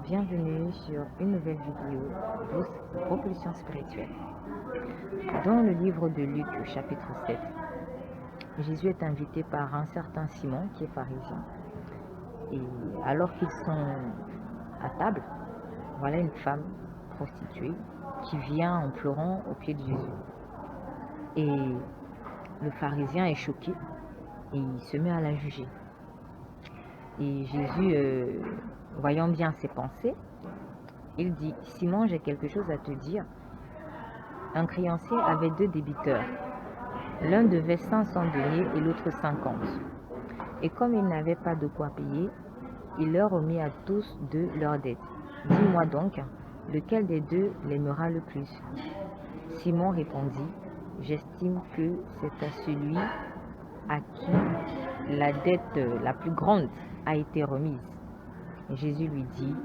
Bienvenue sur une nouvelle vidéo de propulsion spirituelle. Dans le livre de Luc, chapitre 7, Jésus est invité par un certain Simon qui est pharisien. Et alors qu'ils sont à table, voilà une femme prostituée qui vient en pleurant aux pieds de Jésus. Et le pharisien est choqué et il se met à la juger. Et Jésus, voyant bien ses pensées, il dit: Simon, j'ai quelque chose à te dire. Un créancier avait 2 débiteurs. L'un devait 500 deniers et l'autre 50. Et comme il n'avait pas de quoi payer, il leur remit à tous 2 leurs dettes. Dis-moi donc, lequel des 2 l'aimera le plus? Simon répondit: J'estime que c'est à celui à qui la dette la plus grande a été remise. Jésus lui dit: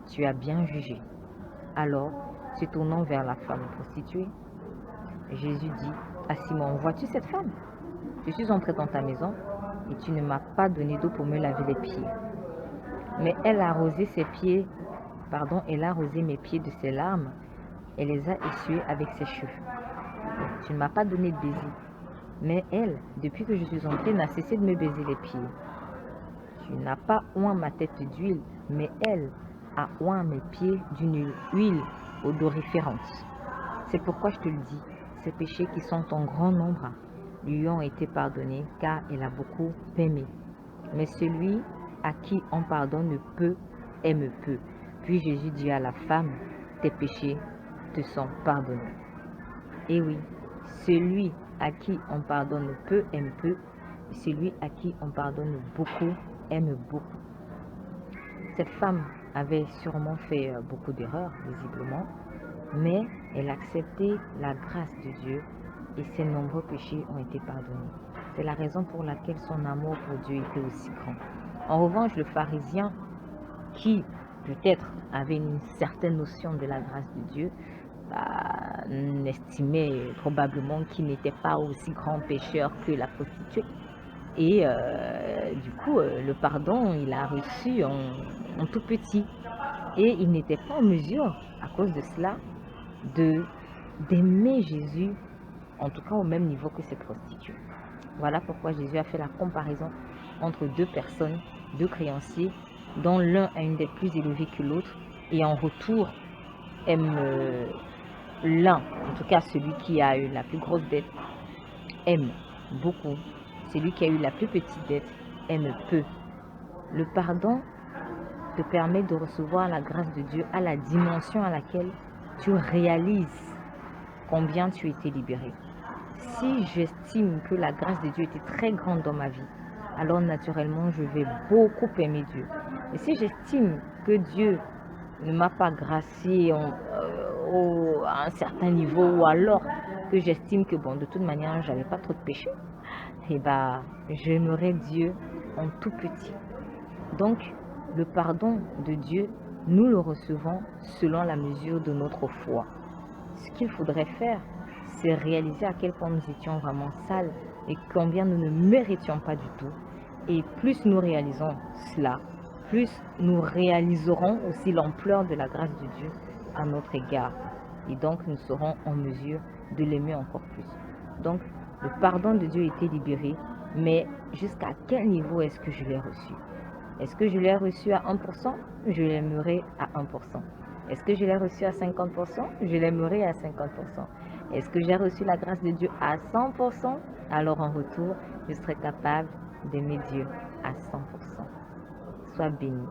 Tu as bien jugé. Alors, se tournant vers la femme prostituée, Jésus dit à Simon: Vois-tu cette femme? Je suis entré dans ta maison et tu ne m'as pas donné d'eau pour me laver les pieds. Mais elle a arrosé elle a arrosé mes pieds de ses larmes et les a essuyés avec ses cheveux. Tu ne m'as pas donné de baiser. Mais elle, depuis que je suis entrée, n'a cessé de me baiser les pieds. Tu n'as pas oint ma tête d'huile, mais elle a oint mes pieds d'une huile odoriférante. C'est pourquoi je te le dis, ces péchés qui sont en grand nombre lui ont été pardonnés, car elle a beaucoup aimé. Mais celui à qui on pardonne peu, aime peu. Puis Jésus dit à la femme: Tes péchés te sont pardonnés. Et oui, celui à qui on pardonne peu, aime peu. Et celui à qui on pardonne beaucoup, aime beaucoup. Cette femme avait sûrement fait beaucoup d'erreurs, visiblement, mais elle acceptait la grâce de Dieu et ses nombreux péchés ont été pardonnés. C'est la raison pour laquelle son amour pour Dieu était aussi grand. En revanche, le pharisien, qui peut-être avait une certaine notion de la grâce de Dieu, n'estimait probablement qu'il n'était pas aussi grand pécheur que la prostituée. Et du coup, le pardon, il a reçu en tout petit. Et il n'était pas en mesure, à cause de cela, d'aimer Jésus, en tout cas au même niveau que ces prostituées. Voilà pourquoi Jésus a fait la comparaison entre 2 personnes, 2 créanciers, dont l'un a une dette plus élevée que l'autre, et en retour aime l'un, en tout cas celui qui a eu la plus grosse dette, aime beaucoup. Celui qui a eu la plus petite dette aime peu. Le pardon te permet de recevoir la grâce de Dieu à la dimension à laquelle tu réalises combien tu as été libéré. Si j'estime que la grâce de Dieu était très grande dans ma vie, alors naturellement je vais beaucoup aimer Dieu. Et si j'estime que Dieu ne m'a pas gracié à un certain niveau, ou alors que j'estime que de toute manière j'avais pas trop de péché, et j'aimerais Dieu en tout petit. Donc le pardon de Dieu, nous le recevons selon la mesure de notre foi. Ce qu'il faudrait faire, c'est réaliser à quel point nous étions vraiment sales et combien nous ne méritions pas du tout. Et plus nous réalisons cela, plus nous réaliserons aussi l'ampleur de la grâce de Dieu à notre égard. Et donc nous serons en mesure de l'aimer encore plus. Donc le pardon de Dieu a été libéré, mais jusqu'à quel niveau est-ce que je l'ai reçu? Est-ce que je l'ai reçu à 1%? Je l'aimerai à 1%. Est-ce que je l'ai reçu à 50%? Je l'aimerai à 50%. Est-ce que j'ai reçu la grâce de Dieu à 100%? Alors en retour, je serai capable d'aimer Dieu à 100%. Sois béni.